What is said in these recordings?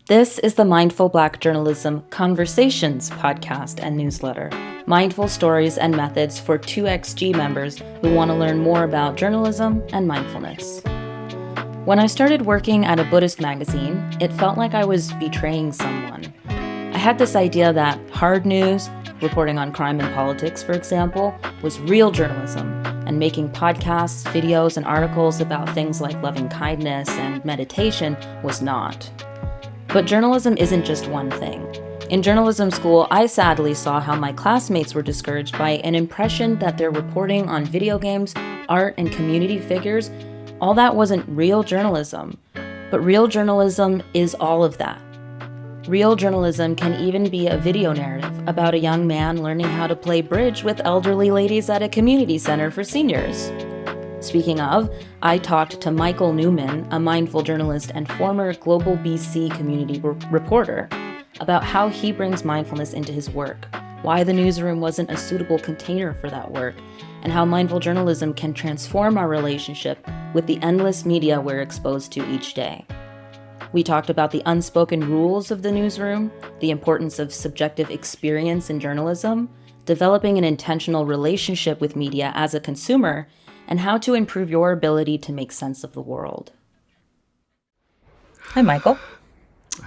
This is the Mindful Black Journalism Conversations podcast and newsletter. Mindful stories and methods for 2XG members who want to learn more about journalism and mindfulness. When I started working at a Buddhist magazine, it felt like I was betraying someone. I had this idea that hard news, reporting on crime and politics, for example, was real journalism, and making podcasts, videos, and articles about things like loving kindness and meditation was not. But journalism isn't just one thing. In journalism school, I sadly saw how my classmates were discouraged by an impression that their reporting on video games, art, and community figures, all that wasn't real journalism. But real journalism is all of that. Real journalism can even be a video narrative about a young man learning how to play bridge with elderly ladies at a community center for seniors. Speaking of, I talked to Michael Newman, a mindful journalist and former Global BC community reporter, about how he brings mindfulness into his work, why the newsroom wasn't a suitable container for that work, and how mindful journalism can transform our relationship with the endless media we're exposed to each day. We talked about the unspoken rules of the newsroom, the importance of subjective experience in journalism, developing an intentional relationship with media as a consumer, and how to improve your ability to make sense of the world. Hi, Michael.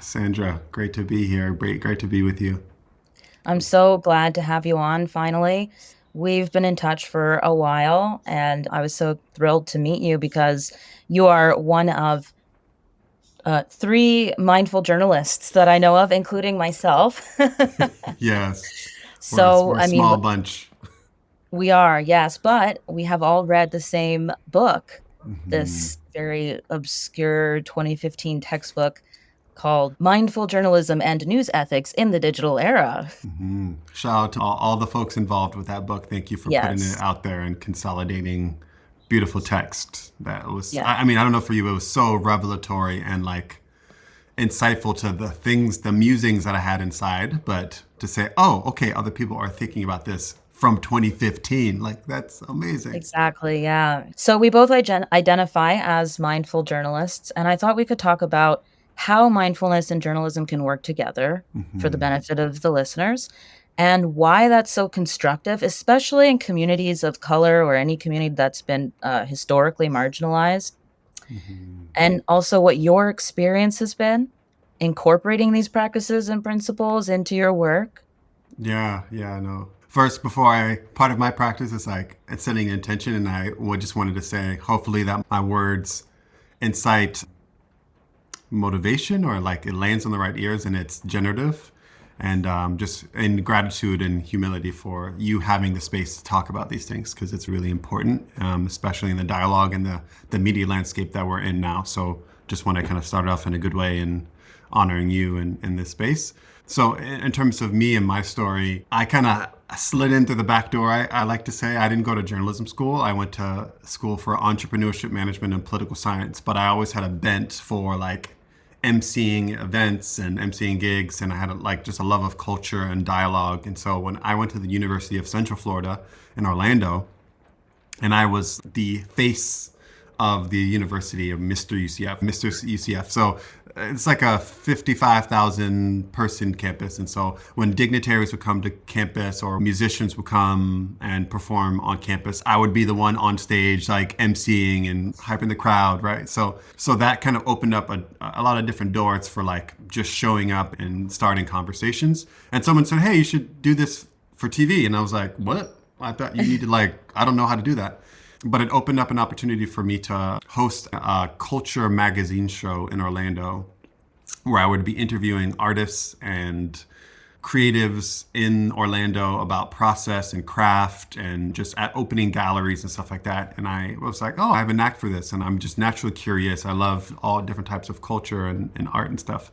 Sandra, great to be here. Great to be with you. I'm so glad to have you on finally. We've been in touch for a while, and I was so thrilled to meet you because you are one of 3 mindful journalists that I know of, including myself. Yes. So, we're a small bunch. We are, yes, but we have all read the same book, this very obscure 2015 textbook called Mindful Journalism and News Ethics in the Digital Era. Shout out to all the folks involved with that book. Thank you for putting it out there and consolidating beautiful text. That was, I mean, I don't know for you, it was so revelatory and like insightful to the musings that I had inside, but to say, oh, okay, other people are thinking about this from 2015. Like, that's amazing. Exactly, yeah. So we both identify as mindful journalists, and I thought we could talk about how mindfulness and journalism can work together for the benefit of the listeners, and why that's so constructive, especially in communities of color or any community that's been historically marginalized. And also what your experience has been incorporating these practices and principles into your work. Yeah, no. First, part of my practice is like it's setting an intention, and I just wanted to say, hopefully that my words incite motivation, or like it lands on the right ears and it's generative, and just in gratitude and humility for you having the space to talk about these things, because it's really important, especially in the dialogue and the media landscape that we're in now. So just want to kind of start off in a good way and honoring you in this space. So in terms of me and my story, I kind of slid in through the back door. I like to say I didn't go to journalism school. I went to school for entrepreneurship management and political science, but I always had a bent for like emceeing events and emceeing gigs, and I had just a love of culture and dialogue. And so when I went to the University of Central Florida in Orlando, and I was the face of the University of Mr. UCF. So it's like a 55,000 person campus. And so when dignitaries would come to campus or musicians would come and perform on campus, I would be the one on stage, like emceeing and hyping the crowd, right? So that kind of opened up a lot of different doors for like just showing up and starting conversations. And someone said, hey, you should do this for TV. And I was like, what? I thought you need to I don't know how to do that. But it opened up an opportunity for me to host a culture magazine show in Orlando, where I would be interviewing artists and creatives in Orlando about process and craft, and just at opening galleries and stuff like that. And I was like, oh, I have a knack for this. And I'm just naturally curious. I love all different types of culture and art and stuff.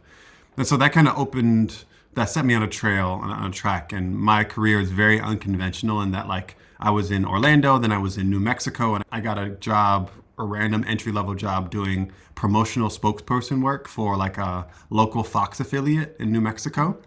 And so that kind of set me on a trail, on a track. And my career is very unconventional in that, like, I was in Orlando, then I was in New Mexico, and I got a random entry-level job doing promotional spokesperson work for like a local Fox affiliate in New Mexico,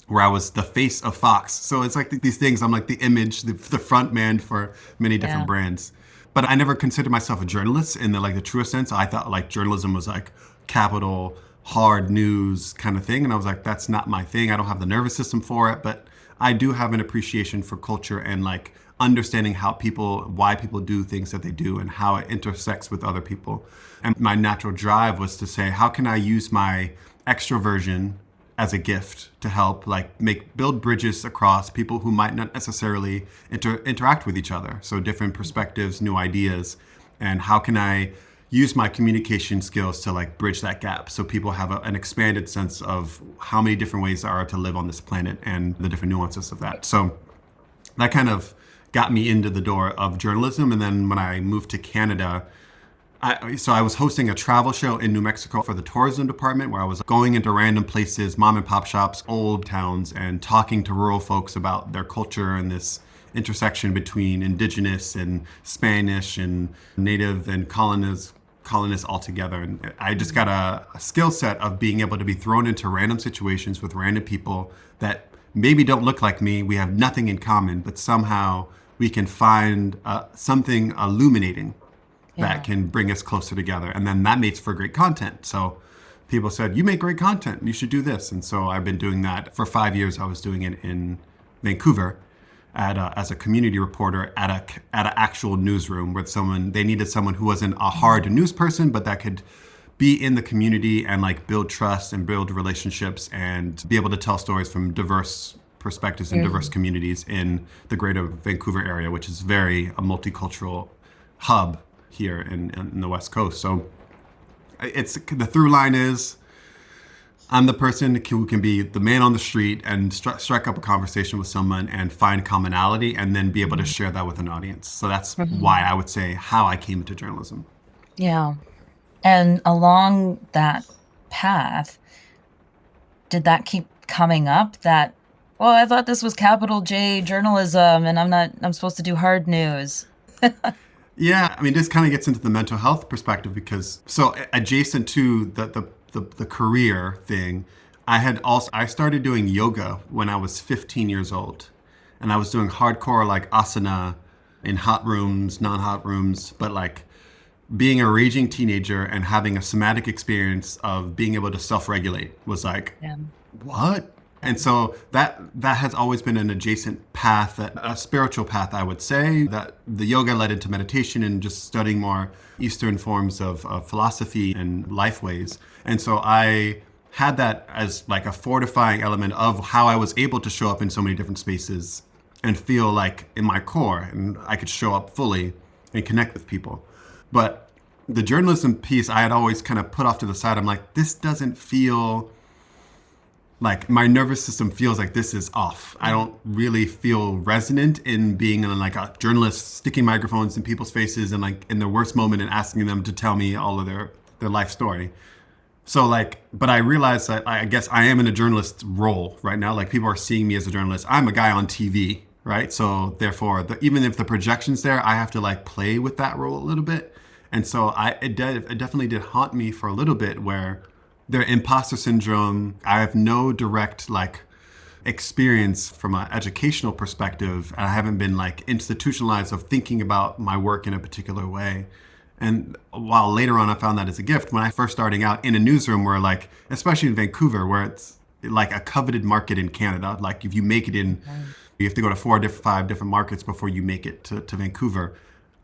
where I was the face of Fox. So it's like these things, I'm like the image, the front man for many different brands. But I never considered myself a journalist in the truest sense. I thought like journalism was like capital hard news kind of thing. And I was like, that's not my thing. I don't have the nervous system for it, but I do have an appreciation for culture and like understanding why people do things that they do and how it intersects with other people. And my natural drive was to say, how can I use my extroversion as a gift to help like build bridges across people who might not necessarily interact with each other, so different perspectives, new ideas, and how can I use my communication skills to like bridge that gap so people have an expanded sense of how many different ways there are to live on this planet and the different nuances of that. So that kind of got me into the door of journalism. And then when I moved to Canada, I was hosting a travel show in New Mexico for the tourism department where I was going into random places, mom and pop shops, old towns, and talking to rural folks about their culture and this intersection between indigenous and Spanish and native and colonists all together. And I just got a skill set of being able to be thrown into random situations with random people that maybe don't look like me. We have nothing in common, but somehow we can find something illuminating that can bring us closer together. And then that makes for great content. So people said, you make great content. You should do this. And so I've been doing that for 5 years. I was doing it in Vancouver as a community reporter at an actual newsroom with they needed someone who wasn't a hard news person, but that could be in the community and like build trust and build relationships and be able to tell stories from diverse perspectives and diverse communities in the greater Vancouver area, which is a multicultural hub here in the West Coast. So it's the through line is I'm the person who can be the man on the street and strike up a conversation with someone and find commonality and then be able to share that with an audience. So that's why I would say how I came into journalism. Yeah. And along that path, did that keep coming up that, well, I thought this was capital J journalism and I'm supposed to do hard news? Yeah, I mean, this kind of gets into the mental health perspective because so adjacent to the career thing, I started doing yoga when I was 15 years old, and I was doing hardcore like asana in hot rooms, non-hot rooms, but like being a raging teenager and having a somatic experience of being able to self-regulate was like, Yeah. what? And so that has always been an adjacent path, a spiritual path, I would say, that the yoga led into meditation and just studying more Eastern forms of philosophy and life ways. And so I had that as like a fortifying element of how I was able to show up in so many different spaces and feel like in my core and I could show up fully and connect with people. But the journalism piece I had always kind of put off to the side. I'm like, this doesn't feel like my nervous system feels like this is off. I don't really feel resonant in being like a journalist sticking microphones in people's faces and like in their worst moment and asking them to tell me all of their life story. So like, but I realized that I guess I am in a journalist role right now. Like people are seeing me as a journalist. I'm a guy on TV, right? So therefore, even if the projection's there, I have to like play with that role a little bit. And so it definitely did haunt me for a little bit where their imposter syndrome. I have no direct like experience from an educational perspective. I haven't been like institutionalized of thinking about my work in a particular way. And while later on I found that as a gift, when I first starting out in a newsroom where like, especially in Vancouver, where it's like a coveted market in Canada, like if you make it in, you have to go to 5 different markets before you make it to Vancouver.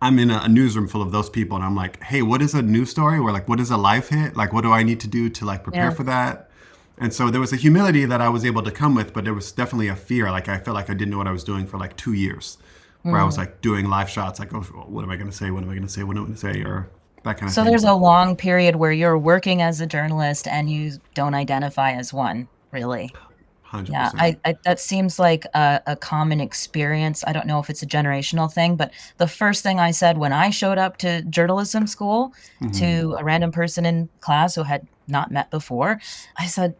I'm in a newsroom full of those people and I'm like, hey, what is a news story? Or like, what is a live hit? Like, what do I need to do to like prepare for that? And so there was a humility that I was able to come with, but there was definitely a fear. Like I felt like I didn't know what I was doing for like 2 years where I was like doing live shots. Like, oh, what am I going to say? What am I going to say? What am I going to say? Or that kind of So thing. there's a long period where you're working as a journalist and you don't identify as one, really. Yeah, 100%. that seems like a common experience. I don't know if it's a generational thing, but the first thing I said when I showed up to journalism school to a random person in class who had not met before, I said,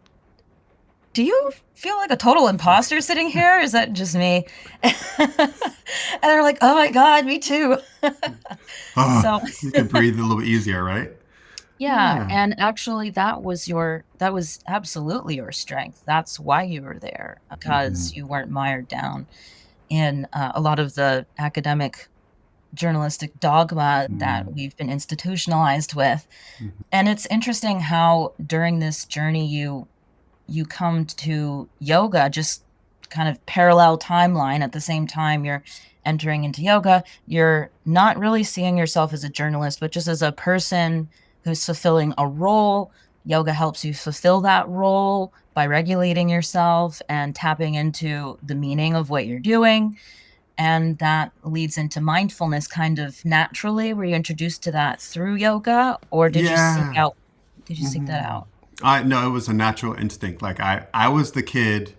do you feel like a total imposter sitting here? Is that just me? And they're like, oh my God, me too. Oh, So you can breathe a little bit easier, right? yeah, Yeah. and actually that was absolutely your strength. That's why you were there, because you weren't mired down in a lot of the academic journalistic dogma that Mm. we've been institutionalized with. Mhm. And it's interesting how during this journey you come to yoga, just kind of parallel timeline. At the same time you're entering into yoga, you're not really seeing yourself as a journalist, but just as a person who's fulfilling a role. Yoga helps you fulfill that role by regulating yourself and tapping into the meaning of what you're doing. And that leads into mindfulness kind of naturally. Were you introduced to that through yoga, or Yeah. did you seek that out? I no, it was a natural instinct. Like I was the kid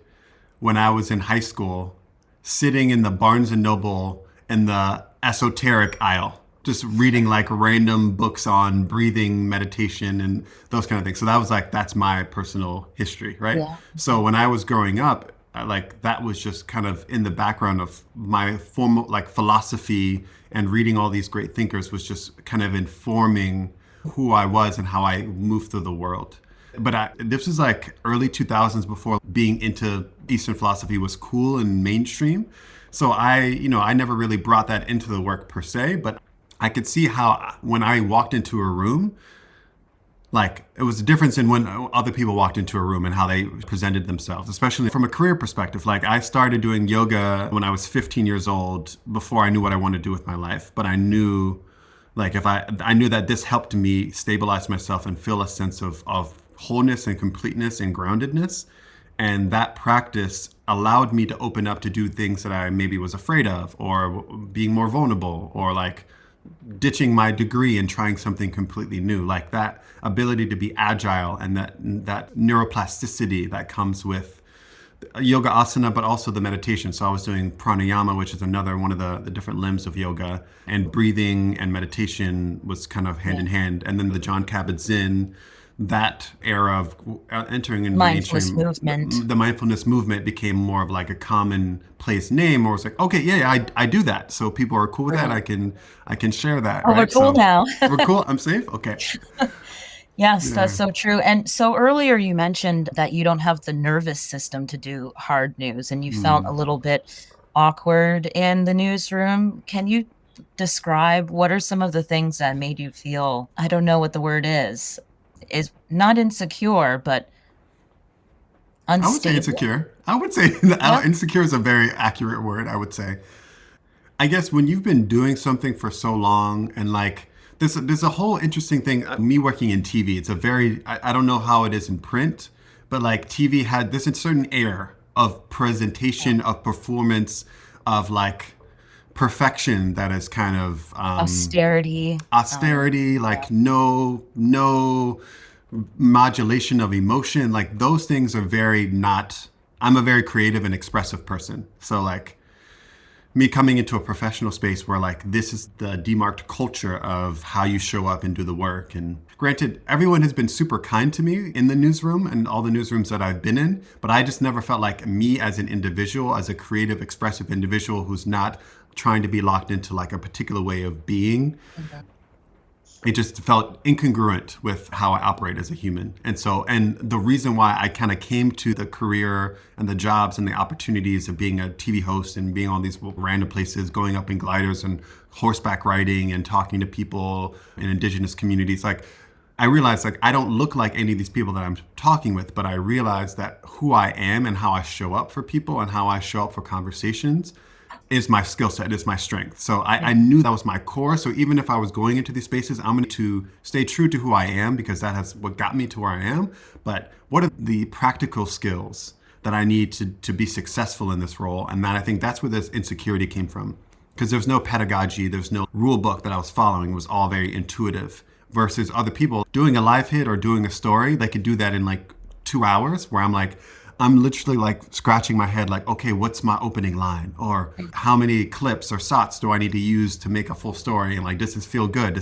when I was in high school, sitting in the Barnes and Noble in the esoteric aisle, just reading like random books on breathing, meditation, and those kind of things. So that was like that's my personal history, right? Yeah. So when I was growing up, like that was just kind of in the background of my formal like philosophy, and reading all these great thinkers was just kind of informing who I was and how I moved through the world. But this was like early 2000s, before being into Eastern philosophy was cool and mainstream. So I never really brought that into the work per se, but I could see how when I walked into a room, like it was a difference in when other people walked into a room and how they presented themselves, especially from a career perspective. Like I started doing yoga when I was 15 years old, before I knew what I wanted to do with my life. But I knew, like, if I knew that this helped me stabilize myself and feel a sense of wholeness and completeness and groundedness. And that practice allowed me to open up to do things that I maybe was afraid of, or being more vulnerable, or like ditching my degree and trying something completely new. Like that ability to be agile, and that neuroplasticity that comes with yoga asana, but also the meditation. So I was doing pranayama, which is another one of the different limbs of yoga, and breathing and meditation was kind of hand Yeah. in hand. And then the John Kabat-Zinn, that era of entering into the Mindfulness mainstream, movement. the mindfulness movement became more of like a commonplace name, or it's like, okay, yeah, I do that. So people are cool with that. Right. I can share that, Oh, we're right? cool So now. we're cool. I'm safe. Okay. Yes, that's Yeah. so true. And so earlier you mentioned that you don't have the nervous system to do hard news and you felt a Mm. little bit awkward in the newsroom. Can you describe what are some of the things that made you feel, I don't know what the word is not insecure, but I would say unstable? insecure. I would say that Yeah. insecure is a very accurate word, I would say. I guess when you've been doing something for so long, and like there's a whole interesting thing. Me working in TV, it's a very I don't know how it is in print, but like TV had this certain air of presentation, of performance, of like perfection that is kind of Austerity. austerity, Yeah. like no modulation of emotion. Like those things are very not. I'm a very creative and expressive person, so like me coming into a professional space where like this is the demarked culture of how you show up and do the work. And granted, everyone has been super kind to me in the newsroom and all the newsrooms that I've been in, but I just never felt like me as an individual, as a creative, expressive individual who's not trying to be locked into like a particular way of being, Mhm. it just felt incongruent with how I operate as a human. And so, and the reason why I kind of came to the career and the jobs and the opportunities of being a TV host and being on these random places, going up in gliders and horseback riding and talking to people in indigenous communities, like I realized like I don't look like any of these people that I'm talking with, but I realized that who I am and how I show up for people and how I show up for conversations is my skill set, is my strength. So I knew that was my core. So even if I was going into these spaces, I'm going to stay true to who I am, because that has what got me to where I am. But what are the practical skills that I need to be successful in this role? And that I think that's where this insecurity came from. Because there's no pedagogy, there's no rule book that I was following. It was all very intuitive. Versus other people doing a live hit or doing a story, they could do that in like 2 hours, where I'm literally like scratching my head, like, okay, what's my opening line? Or how many clips or shots do I need to use to make a full story? And like, does this feel good?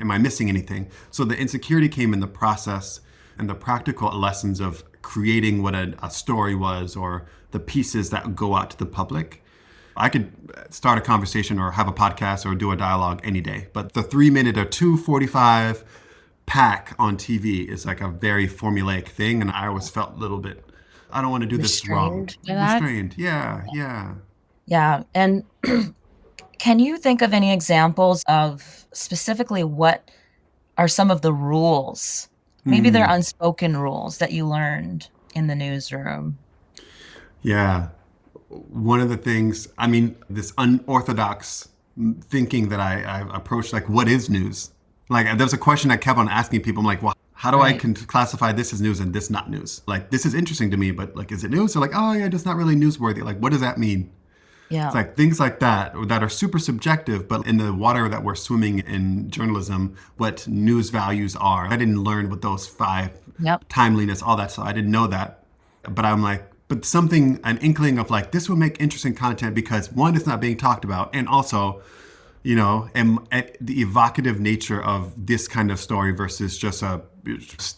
Am I missing anything? So the insecurity came in the process and the practical lessons of creating what a story was, or the pieces that go out to the public. I could start a conversation or have a podcast or do a dialogue any day, but the 3 minute or 2:45 pack on TV is like a very formulaic thing. And I always felt a little bit, I don't want to do this wrong. Restrained by that. Restrained. Yeah, yeah. Yeah. And Can you think of any examples of specifically what are some of the rules? Maybe they're Hmm. unspoken rules that you learned in the newsroom. Yeah. One of the things, I mean, this unorthodox thinking that I approached, like, what is news? Like, there was a question I kept on asking people. I'm like, well, how do I Right. classify this as news and this not news? Like, this is interesting to me, but like, is it news? They're like, oh, yeah, it's not really newsworthy. Like, what does that mean? It's Yeah. like things like that are super subjective, but in the water that we're swimming in journalism, what news values are. I didn't learn what those five Yep. timeliness, all that stuff. I didn't know that. But I'm like, but something, an inkling of like, this will make interesting content because one, it's not being talked about. And also, and the evocative nature of this kind of story versus just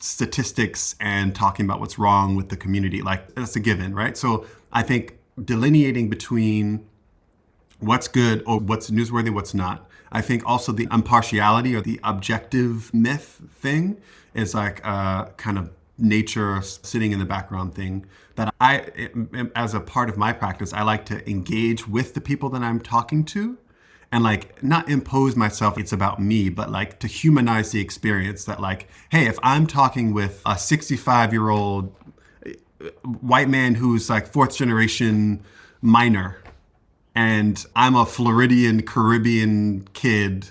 statistics and talking about what's wrong with the community. Like, that's a given, right? So I think delineating between what's good or what's newsworthy, what's not. I think also the impartiality or the objective myth thing is like a kind of nature sitting in the background thing that as a part of my practice, I like to engage with the people that I'm talking to and like not impose myself, it's about me, but like to humanize the experience that like, hey, if I'm talking with a 65-year-old white man who's like fourth generation miner and I'm a Floridian Caribbean kid,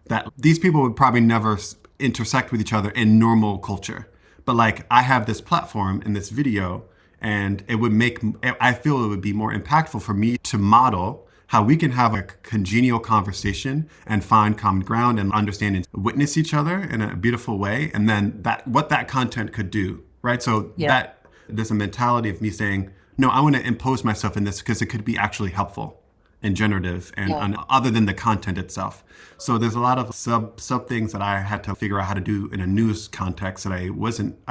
that these people would probably never intersect with each other in normal culture. But like I have this platform in this video, and I feel it would be more impactful for me to model how we can have a congenial conversation and find common ground and understand and witness each other in a beautiful way. And then what that content could do, right? So Yeah. that there's a mentality of me saying, no, I want to impose myself in this because it could be actually helpful and generative Yeah. and other than the content itself. So there's a lot of sub things that I had to figure out how to do in a news context that I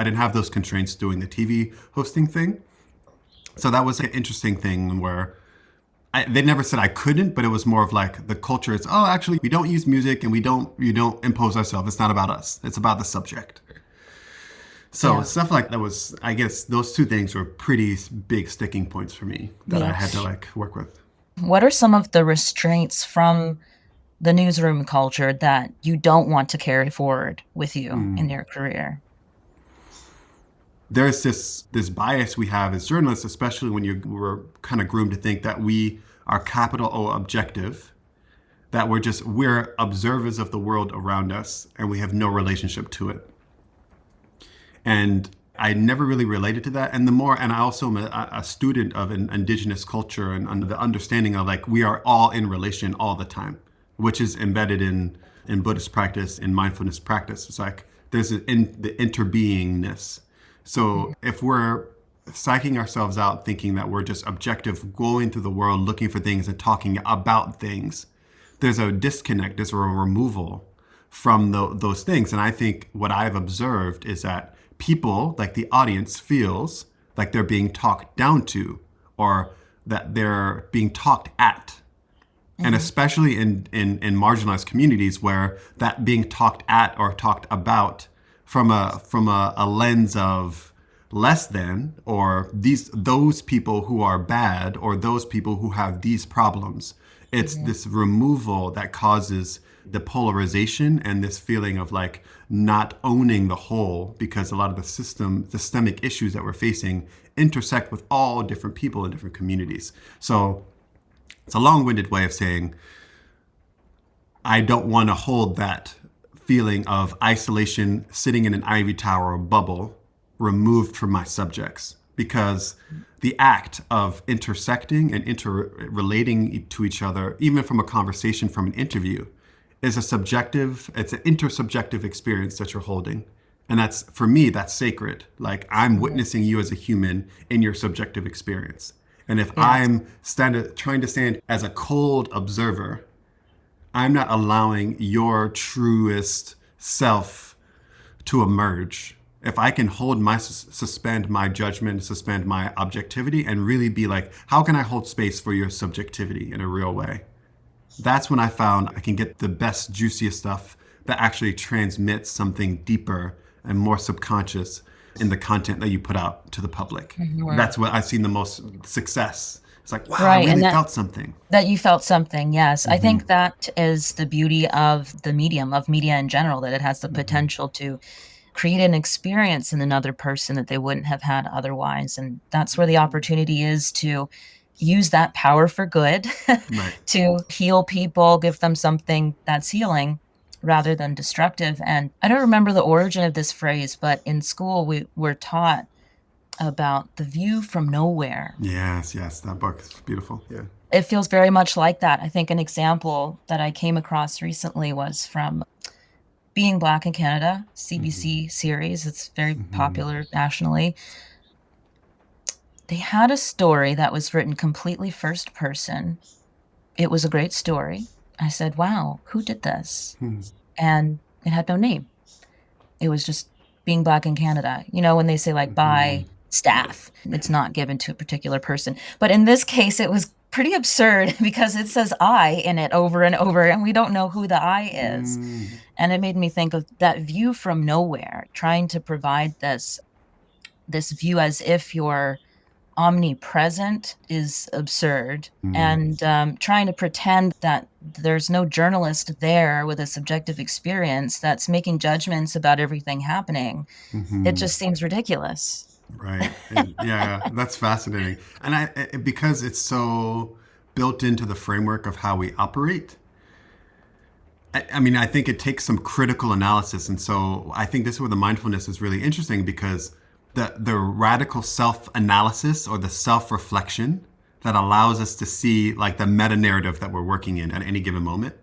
didn't have those constraints doing the TV hosting thing. So that was an interesting thing where they never said I couldn't, but it was more of like the culture is, oh, actually we don't use music and we don't impose ourselves. It's not about us. It's about the subject. So Yeah. stuff like that was, I guess those two things were pretty big sticking points for me that I Yeah. had to like work with. What are some of the restraints from the newsroom culture that you don't want to carry forward with you in your career? There's this bias we have as journalists, especially when we're kind of groomed to think that we are capital O objective, that we're observers of the world around us and we have no relationship to it. And I never really related to that. And I also am a student of an indigenous culture and under the understanding of like we are all in relation all the time, which is embedded in Buddhist practice, in mindfulness practice. It's like there's the interbeingness. So if we're psyching ourselves out thinking that we're just objective, going through the world looking for things and talking about things, there's a disconnect, there's a removal from those things. And I think what I've observed is that people, like the audience, feels like they're being talked down to or that they're being talked at. And Hmm. especially in marginalized communities where that being talked at or talked about from a lens of less than or those people who are bad or those people who have these problems, it's Hmm. this removal that causes the polarization and this feeling of like not owning the whole because a lot of the systemic issues that we're facing intersect with all different people in different communities. So it's a long-winded way of saying I don't want to hold that feeling of isolation, sitting in an ivory tower or bubble, removed from my subjects. Because the act of intersecting and interrelating to each other, even from a conversation, from an interview, it's an intersubjective experience that you're holding. And that's, for me, that's sacred. Like I'm Hmm. witnessing you as a human in your subjective experience. And if Yes. I'm trying to stand as a cold observer, I'm not allowing your truest self to emerge. If I can suspend my judgment, suspend my objectivity, and really be like, how can I hold space for your subjectivity in a real way? That's when I found I can get the best, juiciest stuff that actually transmits something deeper and more subconscious in the content that you put out to the public. Mhm. That's what I've seen the most success. It's like, wow, I Right. really And felt something. that you felt something. Yes. I think that is the beauty of the medium, of media in general, that it has the potential to create an experience in another person that they wouldn't have had otherwise. And that's where the opportunity is to use that power for good, Right. to heal people, give them something that's healing rather than destructive. And I don't remember the origin of this phrase, but in school we were taught about the view from nowhere. Yes, yes, that book is beautiful. Yeah. It feels very much like that. I think an example that I came across recently was from Being Black in Canada, CBC series. It's very popular nationally. They had a story that was written completely first person. It was a great story. I said, wow, who did this? And it had no name. It was just Being Black in Canada. You know, when they say like by staff, it's not given to a particular person. But in this case, it was pretty absurd because it says I in it over and over, and we don't know who the I is. And it made me think of that view from nowhere, trying to provide this view as if you're omnipresent is absurd. And trying to pretend that there's no journalist there with a subjective experience that's making judgments about everything happening, it just seems ridiculous. Right. And yeah, that's fascinating. And because it's so built into the framework of how we operate, I mean, I think it takes some critical analysis. And so I think this is where the mindfulness is really interesting, because the radical self-analysis or the self-reflection that allows us to see like the meta narrative that we're working in at any given moment.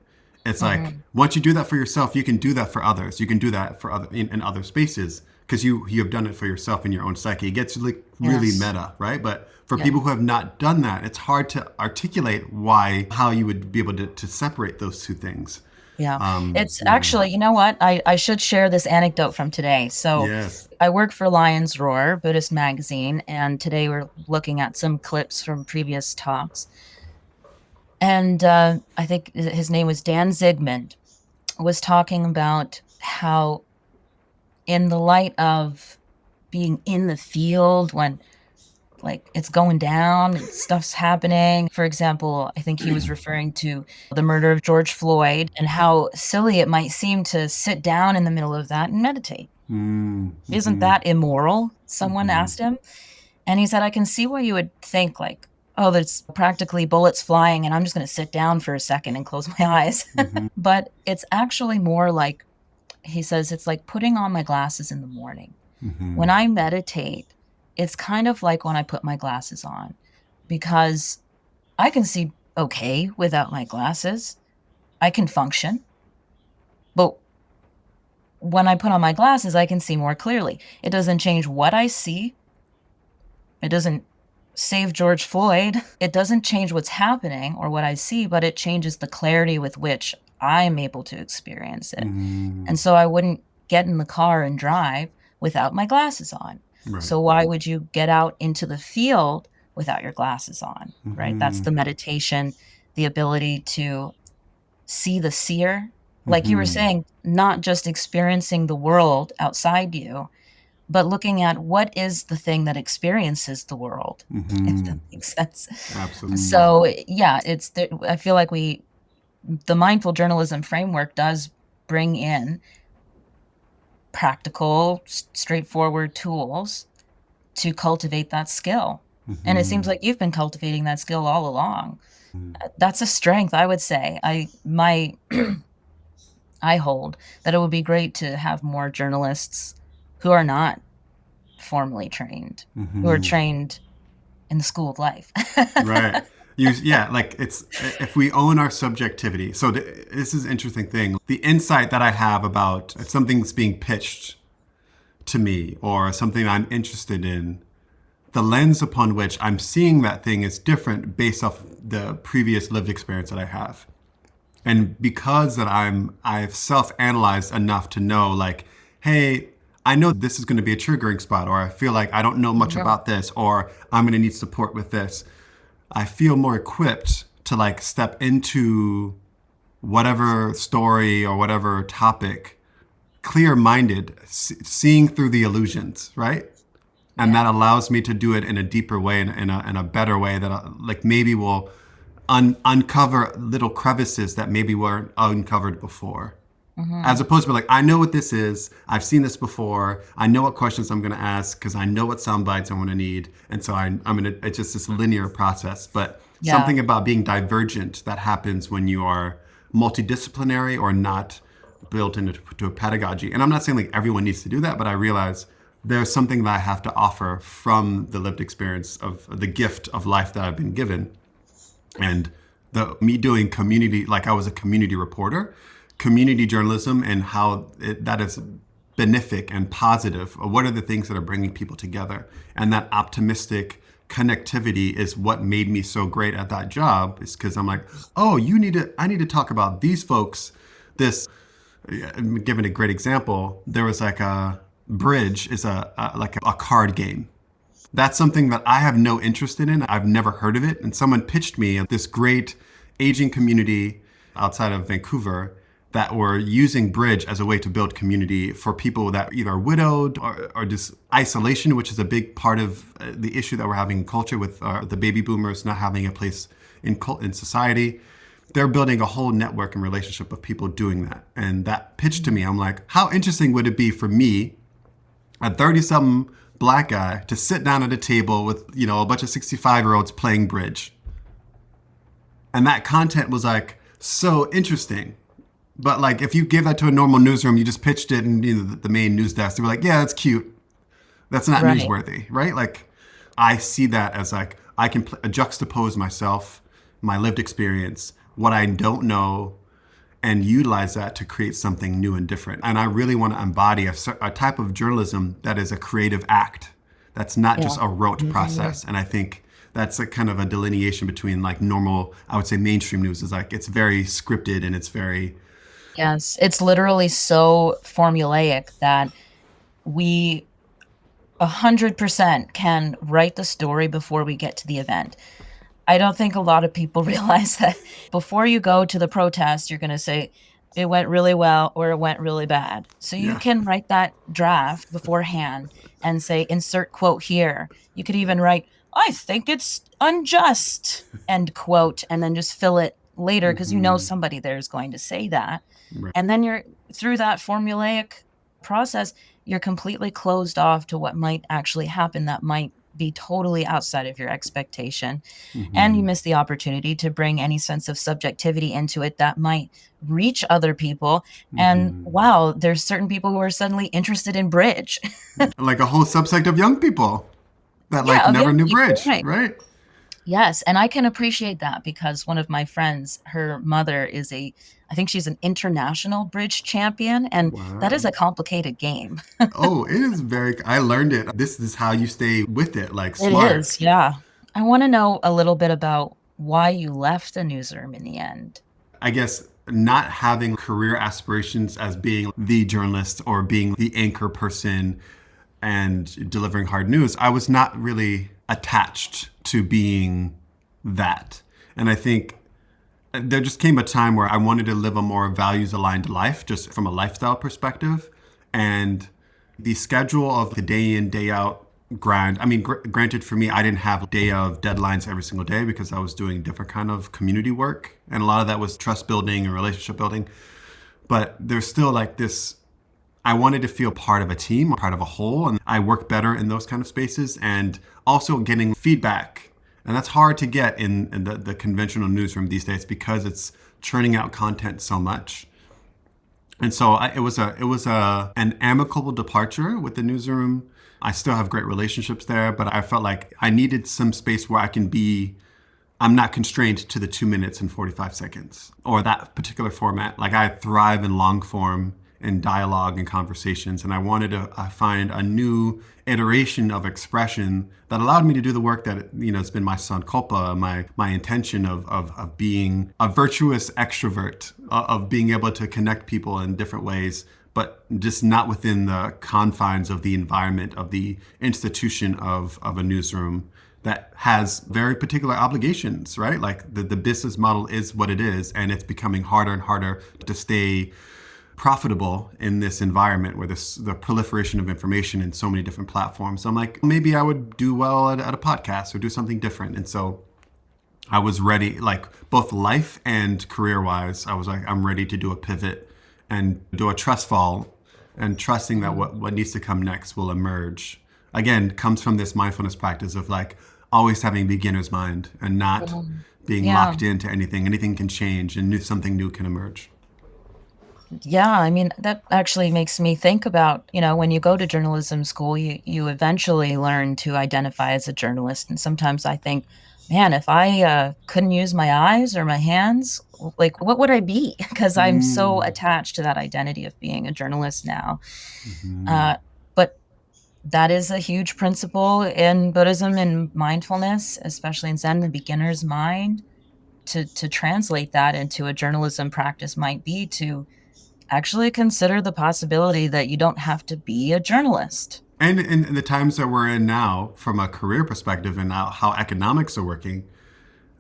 It's like once you do that for yourself, you can do that for others. You can do that for other in other spaces, because you have done it for yourself in your own psyche. It gets like really Yes. meta, right? But for Yeah. people who have not done that, it's hard to articulate how you would be able to separate those two things. Yeah. It's Yeah. actually, you know what? I should share this anecdote from today. So Yes. I work for Lion's Roar, Buddhist magazine, and today we're looking at some clips from previous talks. And I think his name was Dan Zigmund, was talking about how, in the light of being in the field when like it's going down and stuff's happening. For example, I think he was referring to the murder of George Floyd and how silly it might seem to sit down in the middle of that and meditate. Isn't that immoral? Someone asked him. And he said, I can see why you would think like, oh, there's practically bullets flying and I'm just going to sit down for a second and close my eyes. But it's actually more like, he says, it's like putting on my glasses in the morning. When I meditate, it's kind of like when I put my glasses on, because I can see okay without my glasses. I can function. But when I put on my glasses, I can see more clearly. It doesn't change what I see. It doesn't save George Floyd. It doesn't change what's happening or what I see, but it changes the clarity with which I'm able to experience it. And so I wouldn't get in the car and drive without my glasses on. Right. So why would you get out into the field without your glasses on, right? That's the meditation, the ability to see the seer. Like you were saying, not just experiencing the world outside you, but looking at what is the thing that experiences the world, if that makes sense. Absolutely. So yeah, I feel like the mindful journalism framework does bring in practical, straightforward tools to cultivate that skill. And it seems like you've been cultivating that skill all along. That's a strength, I would say. I hold that it would be great to have more journalists who are not formally trained, who are trained in the school of life. Right. Yeah, like it's if we own our subjectivity. So this is an interesting thing. The insight that I have about if something's being pitched to me or something I'm interested in, the lens upon which I'm seeing that thing is different based off the previous lived experience that I have. And because that I've self-analyzed enough to know like, hey, I know this is going to be a triggering spot, or I feel like I don't know much about this, or I'm going to need support with this. I feel more equipped to like step into whatever story or whatever topic, clear-minded, seeing through the illusions, right? And Yeah. that allows me to do it in a deeper way, in a better way that like maybe will uncover little crevices that maybe weren't uncovered before. Hmm. As opposed to like, I know what this is. I've seen this before. I know what questions I'm going to ask because I know what sound bites I'm going to need. And so I'm going to, it's just this linear process. But Yeah. something about being divergent that happens when you are multidisciplinary or not built into to a pedagogy. And I'm not saying like everyone needs to do that, but I realize there's something that I have to offer from the lived experience of the gift of life that I've been given. And the me doing community, like I was a community reporter, community journalism, and how that is benefic and positive. What are the things that are bringing people together? And that optimistic connectivity is what made me so great at that job. Is because I'm like, oh, I need to talk about these folks. This, giving a great example, there was like a bridge is like a card game. That's something that I have no interest in. I've never heard of it. And someone pitched me this great aging community outside of Vancouver that were using Bridge as a way to build community for people that either are widowed or just isolation, which is a big part of the issue that we're having in culture with the baby boomers not having a place in society. They're building a whole network and relationship of people doing that. And that pitched to me, I'm like, how interesting would it be for me, a 30-something black guy, to sit down at a table with, a bunch of 65-year-olds playing bridge? And that content was like so interesting. But like if you gave that to a normal newsroom, you just pitched it and the main news desk, they were like, yeah, that's cute. That's not Right. newsworthy, right? Like I see that as like I can juxtapose myself, my lived experience, what I don't know, and utilize that to create something new and different. And I really want to embody a type of journalism that is a creative act. That's not Yeah. just a rote process. And I think that's a kind of a delineation between like normal, I would say mainstream news is like it's very scripted and it's very, Yes. It's literally so formulaic that we 100% can write the story before we get to the event. I don't think a lot of people realize that before you go to the protest, you're going to say it went really well or it went really bad. So you yeah. can write that draft beforehand and say, insert quote here. You could even write, I think it's unjust, end quote, and then just fill it later because you know somebody there is going to say that. Right. And then you're through that formulaic process, you're completely closed off to what might actually happen that might be totally outside of your expectation. And you miss the opportunity to bring any sense of subjectivity into it that might reach other people. And wow, there's certain people who are suddenly interested in bridge. Like a whole subsect of young people that like Yeah, of never young knew people, bridge, right. right? Yes, and I can appreciate that because one of my friends, her mother is I think she's an international bridge champion, and that is Wow. a complicated game. Oh, it is very, I learned it. This is how you stay with it, like It smart. is, yeah. I want to know a little bit about why you left the newsroom in the end. I guess not having career aspirations as being the journalist or being the anchor person and delivering hard news, I was not really attached to being that. And I think there just came a time where I wanted to live a more values aligned life, just from a lifestyle perspective. And the schedule of the day in, day out grind. I mean, granted, for me, I didn't have day of deadlines every single day because I was doing different kind of community work. And a lot of that was trust building and relationship building. But there's still like this, I wanted to feel part of a team, part of a whole. And I work better in those kind of spaces and also getting feedback. And that's hard to get in the conventional newsroom these days because it's churning out content so much. And so it was an amicable departure with the newsroom. I still have great relationships there, but I felt like I needed some space where I can be. I'm not constrained to the 2 minutes and 45 seconds or that particular format. Like I thrive in long form and dialogue and conversations, and I wanted to find a new iteration of expression that allowed me to do the work that has been my son culpa, my intention of being a virtuous extrovert, of being able to connect people in different ways, but just not within the confines of the environment of the institution of a newsroom that has very particular obligations, right? Like the business model is what it is, and it's becoming harder and harder to stay profitable in this environment where the proliferation of information in so many different platforms. So I'm like, maybe I would do well at a podcast or do something different. And so I was ready, like both life and career wise, I was like, I'm ready to do a pivot and do a trust fall, and trusting that what needs to come next will emerge. Again, comes from this mindfulness practice of like always having beginner's mind and not being Yeah. locked into anything. Anything can change and something new can emerge. Yeah, I mean, that actually makes me think about, when you go to journalism school, you eventually learn to identify as a journalist. And sometimes I think, man, if I couldn't use my eyes or my hands, like, what would I be? Because I'm so Mm. attached to that identity of being a journalist now. Hmm. But that is a huge principle in Buddhism and mindfulness, especially in Zen, the beginner's mind. To translate that into a journalism practice might be to actually consider the possibility that you don't have to be a journalist. And in the times that we're in now, from a career perspective and how economics are working,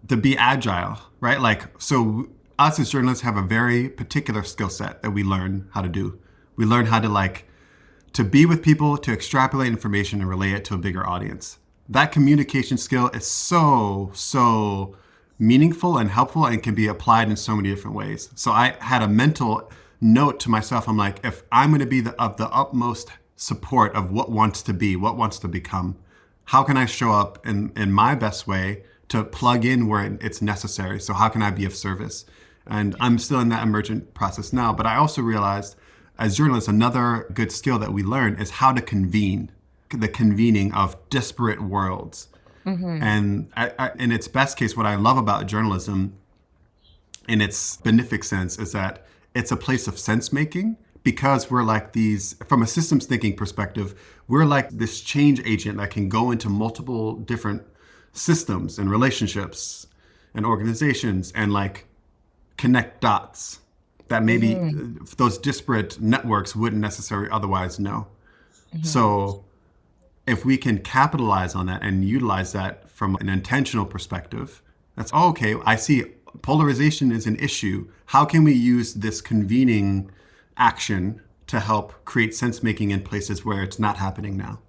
to be agile, right? Like, so us as journalists have a very particular skill set that we learn how to do. We learn how to to be with people, to extrapolate information and relay it to a bigger audience. That communication skill is so meaningful and helpful and can be applied in so many different ways. So I had a mental note to myself. I'm like, if I'm going to be of the utmost support of what wants to be, what wants to become, how can I show up in my best way to plug in where it's necessary? So how can I be of service? And I'm still in that emergent process now. But I also realized as journalists, another good skill that we learn is how to convene, the convening of disparate worlds. Hmm. And in its best case, what I love about journalism in its benefic sense is that it's a place of sense making, because we're like these, from a systems thinking perspective, we're like this change agent that can go into multiple different systems and relationships and organizations and like connect dots that maybe Hmm. those disparate networks wouldn't necessarily otherwise know. Hmm. So if we can capitalize on that and utilize that from an intentional perspective, that's okay. I see polarization is an issue. How can we use this convening action to help create sense making in places where it's not happening now?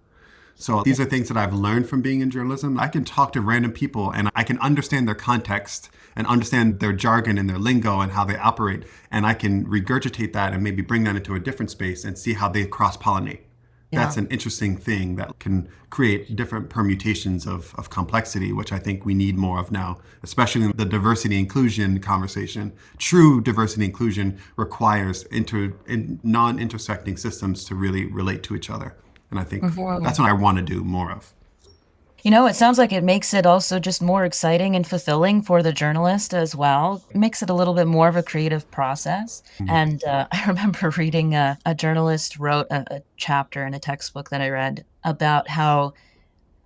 So these are things that I've learned from being in journalism. I can talk to random people and I can understand their context and understand their jargon and their lingo and how they operate. And I can regurgitate that and maybe bring that into a different space and see how they cross pollinate. That's Yeah. an interesting thing that can create different permutations of complexity, which I think we need more of now, especially in the diversity inclusion conversation. True diversity inclusion requires non-intersecting systems to really relate to each other. And I think that's Hmm. what I want to do more of. It sounds like it makes it also just more exciting and fulfilling for the journalist as well. It makes it a little bit more of a creative process. And I remember reading a journalist wrote a chapter in a textbook that I read about how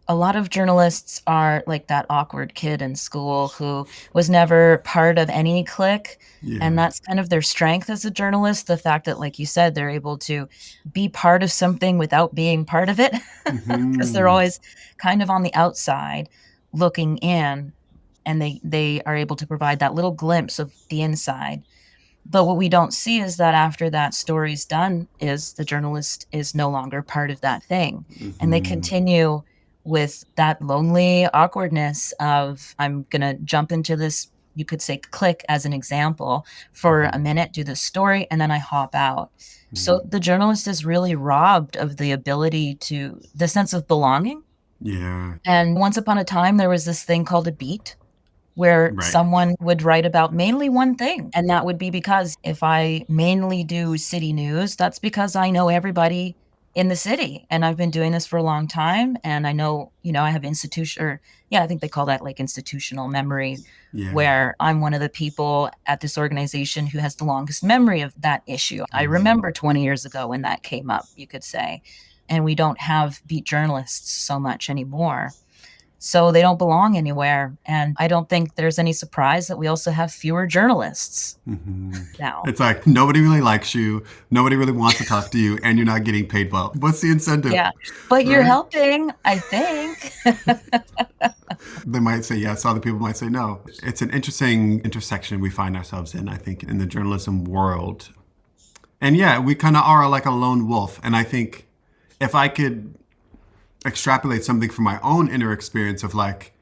a lot of journalists are like that awkward kid in school who was never part of any clique. And Yeah. that's kind of their strength as a journalist. The fact that, like you said, they're able to be part of something without being part of it, because they're Hmm. always kind of on the outside looking in, and they are able to provide that little glimpse of the inside. But what we don't see is that after that story's done, is the journalist is no longer part of that thing. And they Hmm. continue with that lonely awkwardness of, I'm going to jump into this, you could say click as an example, for a minute, do the story, and then I hop out. So the journalist is really robbed of the ability to, the sense of belonging. Yeah. And once upon a time, there was this thing called a beat, where Right. someone would write about mainly one thing. And that would be because if I mainly do city news, that's because I know everybody in the city. And I've been doing this for a long time. And I know, I have institution, or yeah, I think they call that like institutional memory, Yeah. where I'm one of the people at this organization who has the longest memory of that issue. I remember 20 years ago when that came up, you could say. And we don't have beat journalists so much anymore. So they don't belong anywhere. And I don't think there's any surprise that we also have fewer journalists now. It's like nobody really likes you, nobody really wants to talk to you, and you're not getting paid well. What's the incentive, Yeah. But you're right? helping, I think. They might say yes, other people might say no. It's an interesting intersection we find ourselves in, I think, in the journalism world. And yeah, we kind of are like a lone wolf. And I think if I could extrapolate something from my own inner experience of like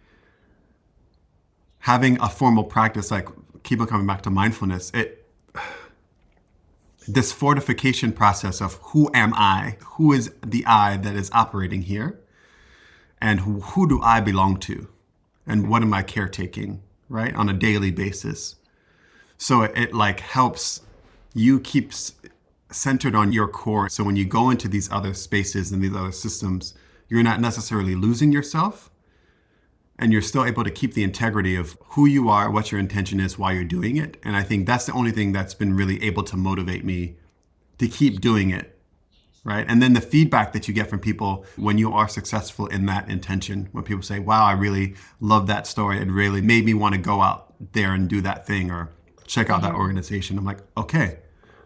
having a formal practice, like keep on coming back to mindfulness, this fortification process of who am I? Who is the I that is operating here? And who do I belong to? And what am I caretaking, right? On a daily basis. So it like helps you keep centered on your core. So when you go into these other spaces and these other systems, you're not necessarily losing yourself, and you're still able to keep the integrity of who you are, what your intention is, why you're doing it. And I think that's the only thing that's been really able to motivate me to keep doing it, right? And then the feedback that you get from people when you are successful in that intention, when people say, wow, I really love that story. It really made me want to go out there and do that thing or check out that organization. I'm like, okay,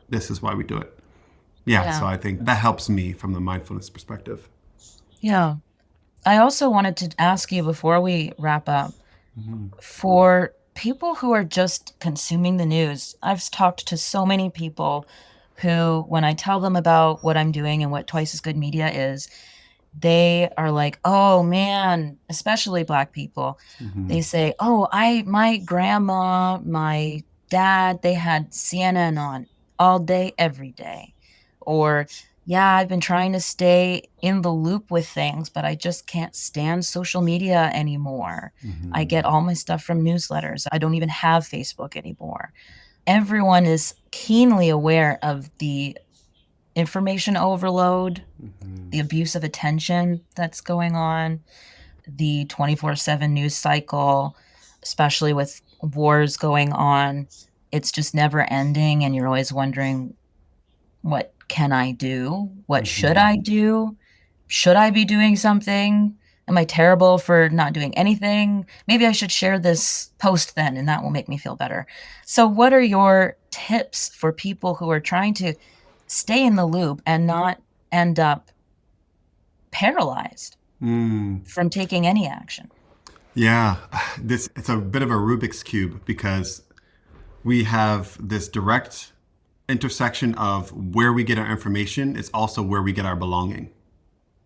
this is why we do it. Yeah. So I think that helps me from the mindfulness perspective. Yeah. I also wanted to ask you before we wrap up, for people who are just consuming the news, I've talked to so many people who, when I tell them about what I'm doing and what Twice as Good Media is, they are like, oh man, especially Black people. They say, oh, my grandma, my dad, they had CNN on all day, every day. Or, yeah, I've been trying to stay in the loop with things, but I just can't stand social media anymore. I get all my stuff from newsletters. I don't even have Facebook anymore. Everyone is keenly aware of the information overload, the abuse of attention that's going on, the 24/7 news cycle, especially with wars going on. It's just never ending, and you're always wondering, what can I do? What should I do? Should I be doing something? Am I terrible for not doing anything? Maybe I should share this post then, and that will make me feel better. So what are your tips for people who are trying to stay in the loop and not end up paralyzed from taking any action? Yeah, it's a bit of a Rubik's Cube because we have this direct intersection of where we get our information is also where we get our belonging,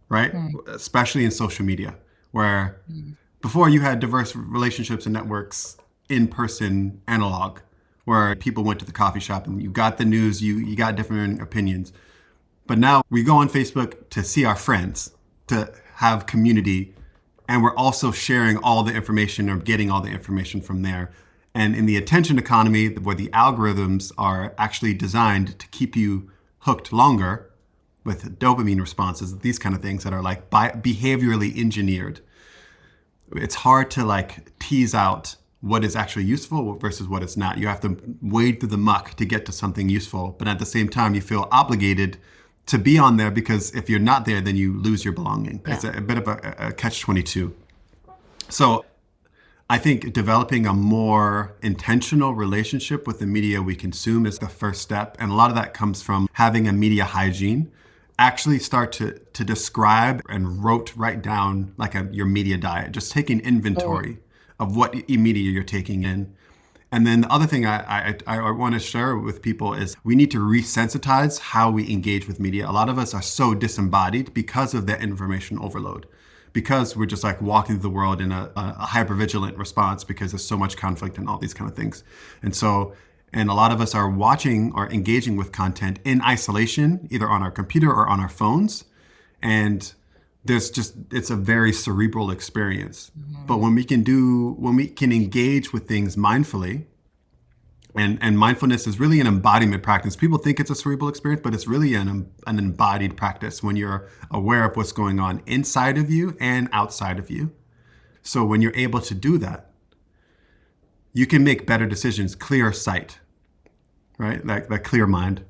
right? Especially in social media, where before you had diverse relationships and networks in person, analog, where people went to the coffee shop and you got the news, you got different opinions. But now we go on Facebook to see our friends, to have community, and we're also sharing all the information or getting all the information from there. And in the attention economy, where the algorithms are actually designed to keep you hooked longer with dopamine responses, these kind of things that are like behaviorally engineered, it's hard to like tease out what is actually useful versus what is not. You have to wade through the muck to get to something useful, but at the same time, you feel obligated to be on there because if you're not there, then you lose your belonging. Yeah. It's a bit of a catch-22. So I think developing a more intentional relationship with the media we consume is the first step. And a lot of that comes from having a media hygiene. Actually start to describe and write down like your media diet, just taking inventory of what media you're taking in. And then the other thing I want to share with people is we need to resensitize how we engage with media. A lot of us are so disembodied because of that information overload, because we're just like walking through the world in a hypervigilant response because there's so much conflict and all these kind of things. And a lot of us are watching or engaging with content in isolation, either on our computer or on our phones. And it's a very cerebral experience. But when we can engage with things mindfully, and mindfulness is really an embodiment practice. People think it's a cerebral experience, but it's really an embodied practice when you're aware of what's going on inside of you and outside of you. So when you're able to do that, you can make better decisions, clear sight, right? That clear mind.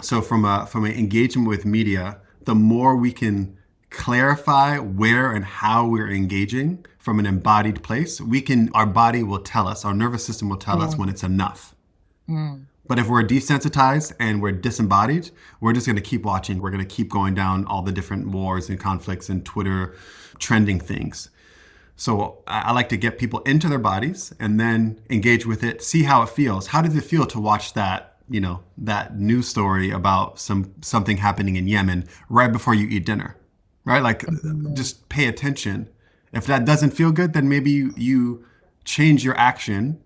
So from an engagement with media, the more we can clarify where and how we're engaging from an embodied place, our body will tell us, our nervous system will tell us when it's enough. But if we're desensitized and we're disembodied, we're just going to keep watching. We're going to keep going down all the different wars and conflicts and Twitter trending things. So I like to get people into their bodies and then engage with it, see how it feels. How does it feel to watch that that news story about something happening in Yemen right before you eat dinner, right? Like, Mhm. just pay attention. If that doesn't feel good, then maybe you change your action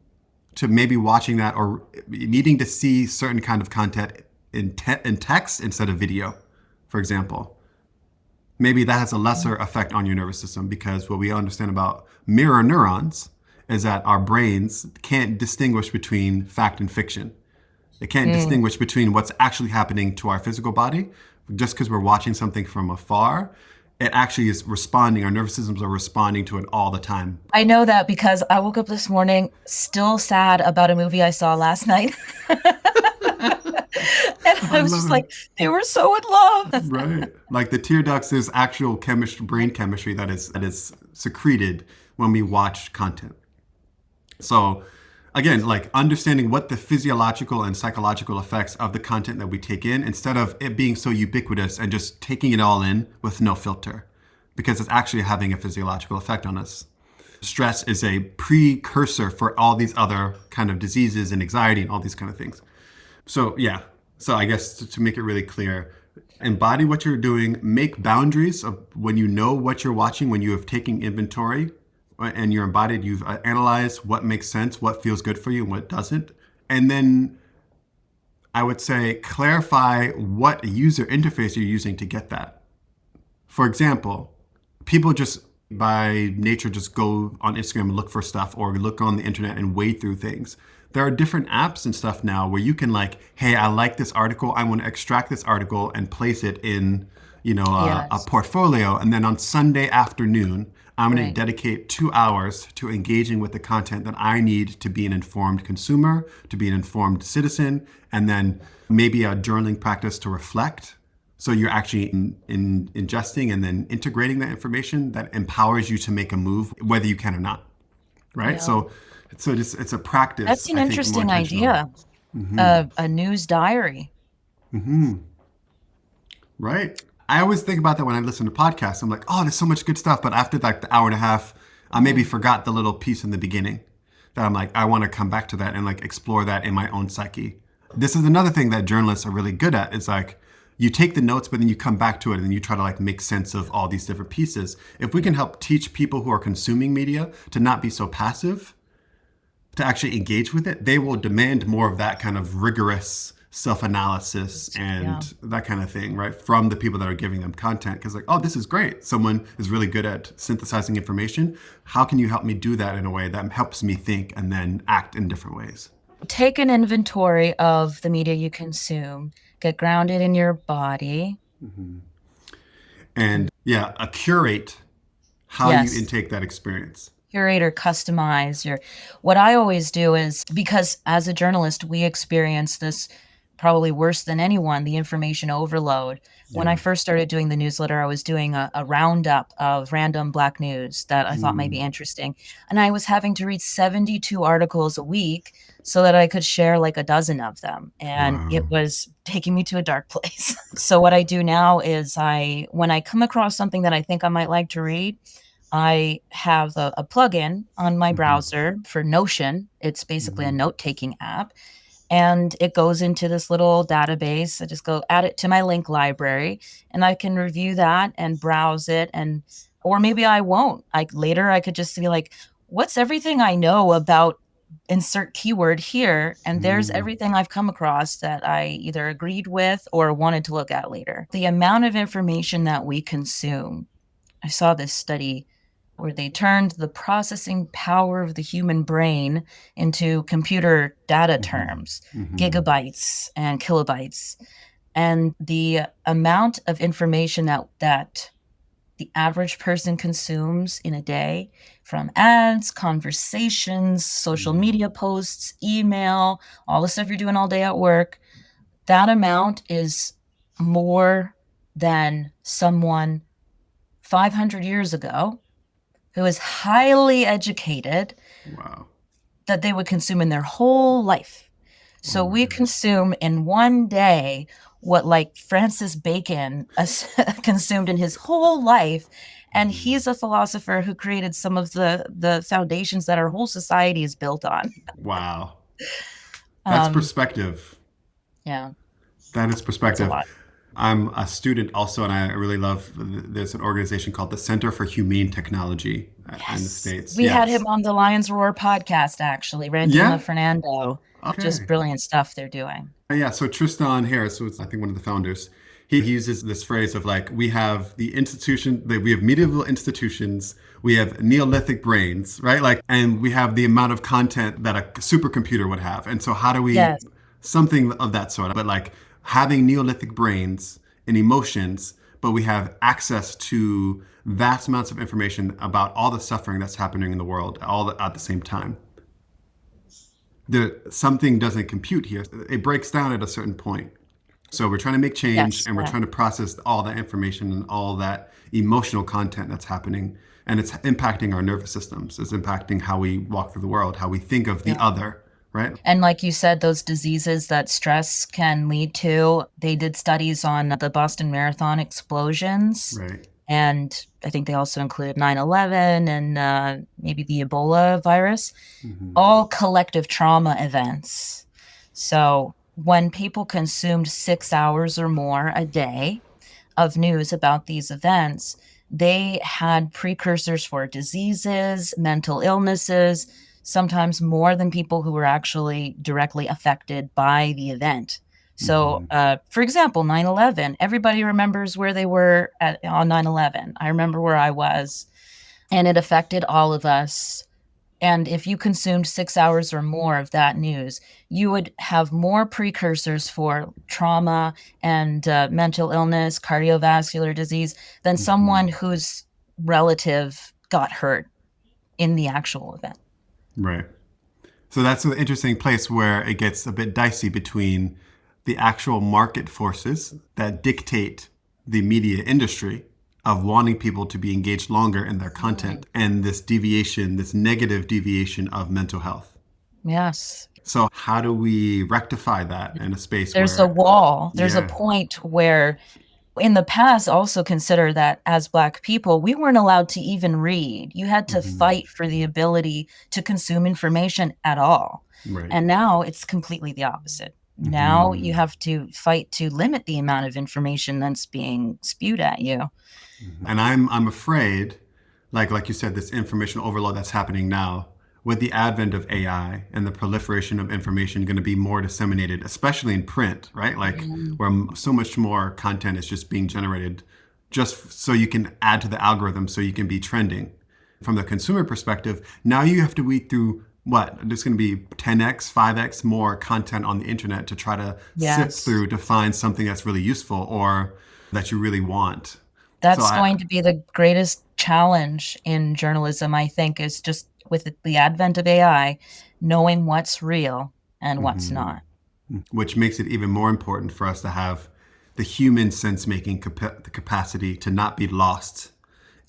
to maybe watching that or needing to see certain kind of content in text instead of video, for example. Maybe that has a lesser effect on your nervous system, because what we understand about mirror neurons is that our brains can't distinguish between fact and fiction. It can't Mm. distinguish between what's actually happening to our physical body. Just because we're watching something from afar, it actually is responding. Our nervous systems are responding to it all the time. I know that because I woke up this morning still sad about a movie I saw last night. And I I was just love it. like, they were so in love. Right. Like the tear ducts is actual chemistry, brain chemistry that is secreted when we watch content. So again, like understanding what the physiological and psychological effects of the content that we take in, instead of it being so ubiquitous and just taking it all in with no filter, because it's actually having a physiological effect on us. Stress is a precursor for all these other kind of diseases and anxiety and all these kind of things. So yeah. So I guess to make it really clear, embody what you're doing, make boundaries of when you know what you're watching, when you have taken inventory and you're embodied, you've analyzed what makes sense, what feels good for you and what doesn't. And then I would say clarify what user interface you're using to get that. For example, people just by nature just go on Instagram and look for stuff or look on the internet and wade through things. There are different apps and stuff now where you can like, hey, I like this article. I want to extract this article and place it in, a Yes, portfolio. And then on Sunday afternoon, I'm going to right. dedicate 2 hours to engaging with the content that I need to be an informed consumer, to be an informed citizen, and then maybe a journaling practice to reflect. So you're actually ingesting and then integrating that information that empowers you to make a move, whether you can or not, right? Yeah. So it's a practice, That's an I think, more interesting intentional. idea. A news diary. Right. I always think about that when I listen to podcasts. I'm like, oh, there's so much good stuff. But after like the hour and a half, I maybe Mm. forgot the little piece in the beginning that I'm like, I want to come back to that and like explore that in my own psyche. This is another thing that journalists are really good at, is like you take the notes, but then you come back to it and you try to like make sense of all these different pieces. If we can help teach people who are consuming media to not be so passive, to actually engage with it, they will demand more of that kind of rigorous self-analysis Yeah. and that kind of thing, right? From the people that are giving them content. Because like, oh, this is great. Someone is really good at synthesizing information. How can you help me do that in a way that helps me think and then act in different ways? Take an inventory of the media you consume, get grounded in your body. And yeah, curate how you Yes. intake that experience. Curate or customize your what I always do is because as a journalist we experience this probably worse than anyone, the information overload. When I Yeah. first started doing the newsletter, I was doing a roundup of random Black news that I thought might be interesting, and I was having to read 72 articles a week so that I could share like a dozen of them, and it Wow. was taking me to a dark place. So what I do now is when I come across something that I think I might like to read, I have a plugin on my browser for Notion. It's basically a note taking app. And it goes into this little database. I just go add it to my link library and I can review that and browse it. Or maybe I won't. Later I could just be like, what's everything I know about insert keyword here? And there's everything I've come across that I either agreed with or wanted to look at later. The amount of information that we consume, I saw this study where they turned the processing power of the human brain into computer data terms, gigabytes and kilobytes. And the amount of information that the average person consumes in a day, from ads, conversations, social media posts, email, all the stuff you're doing all day at work, that amount is more than someone 500 years ago who is highly educated Wow. that they would consume in their whole life. Oh So my we goodness. consume in one day what like Francis Bacon consumed in his whole life. And he's a philosopher who created some of the foundations that our whole society is built on. Wow. That's Um, perspective. Yeah, That is that's a perspective. lot. I'm a student also, and I really love. There's an organization called the Center for Humane Technology in the Yes. States. We had Yes. him on the Lions Roar podcast, actually. Randima Yeah. Fernando. Just Okay. brilliant stuff they're doing. Yeah. So Tristan Harris was, I think, one of the founders. He uses this phrase of like, we have the institution, we have medieval institutions, we have Neolithic brains, right? Like, and we have the amount of content that a supercomputer would have. And so, how do we, Yes. something of that sort, but like having Neolithic brains and emotions, but we have access to vast amounts of information about all the suffering that's happening in the world at the same time. Something doesn't compute here. It breaks down at a certain point. So we're trying to make change Yes. and we're Yeah. trying to process all that information and all that emotional content that's happening. And it's impacting our nervous systems. It's impacting how we walk through the world, how we think of the Yeah. other, right? And like you said, those diseases that stress can lead to, they did studies on the Boston Marathon explosions. Right. And I think they also included 9/11 and maybe the Ebola virus, Hmm. all collective trauma events. So when people consumed 6 hours or more a day of news about these events, they had precursors for diseases, mental illnesses, sometimes more than people who were actually directly affected by the event. So, Hmm. for example, 9/11, everybody remembers where they were on 9/11. I remember where I was, and it affected all of us. And if you consumed 6 hours or more of that news, you would have more precursors for trauma and mental illness, cardiovascular disease than someone Hmm. whose relative got hurt in the actual event. Right. So that's an interesting place where it gets a bit dicey between the actual market forces that dictate the media industry of wanting people to be engaged longer in their Mm. content and this deviation, this negative deviation of mental health. Yes. So, how do we rectify that in a space There's a where, wall. There's a yeah, point where in the past also consider that as Black people we weren't allowed to even read. You had to hmm, fight for the ability to consume information at all, right, and now it's completely the opposite. Now you hmm, have to fight to limit the amount of information that's being spewed at you. and I'm afraid, like you said, this information overload that's happening now with the advent of AI and the proliferation of information going to be more disseminated, especially in print, right? Like Mm. where so much more content is just being generated, just so you can add to the algorithm, so you can be trending. From the consumer perspective, now you have to weed through what? There's going to be 10x, 5x more content on the internet to try to sift Yes. through to find something that's really useful or that you really want. So That's I, going to be the greatest challenge in journalism, I think, is just with the advent of AI, knowing what's real and what's mhm, not. which makes it even more important for us to have the human sense making the capacity to not be lost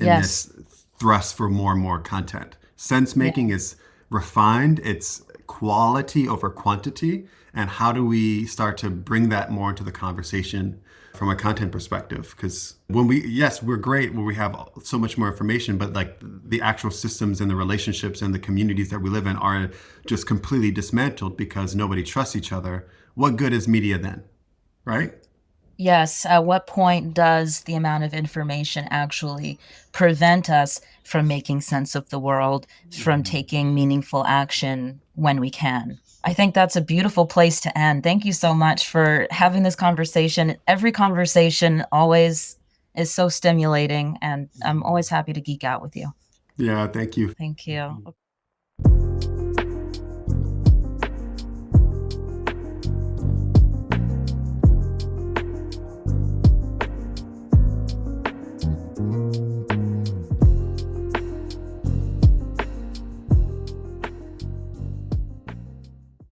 in Yes. this thrust for more and more content. Sense Yeah. making is refined, it's quality over quantity. And how do we start to bring that more into the conversation from a content perspective? Because when yes, we're great when we have so much more information, but like the actual systems and the relationships and the communities that we live in are just completely dismantled because nobody trusts each other. What good is media then? Right? Yes. At what point does the amount of information actually prevent us from making sense of the world, from taking meaningful action when we can? I think that's a beautiful place to end. Thank you so much for having this conversation. Every conversation always is so stimulating, and I'm always happy to geek out with you. Yeah, thank you. Thank you.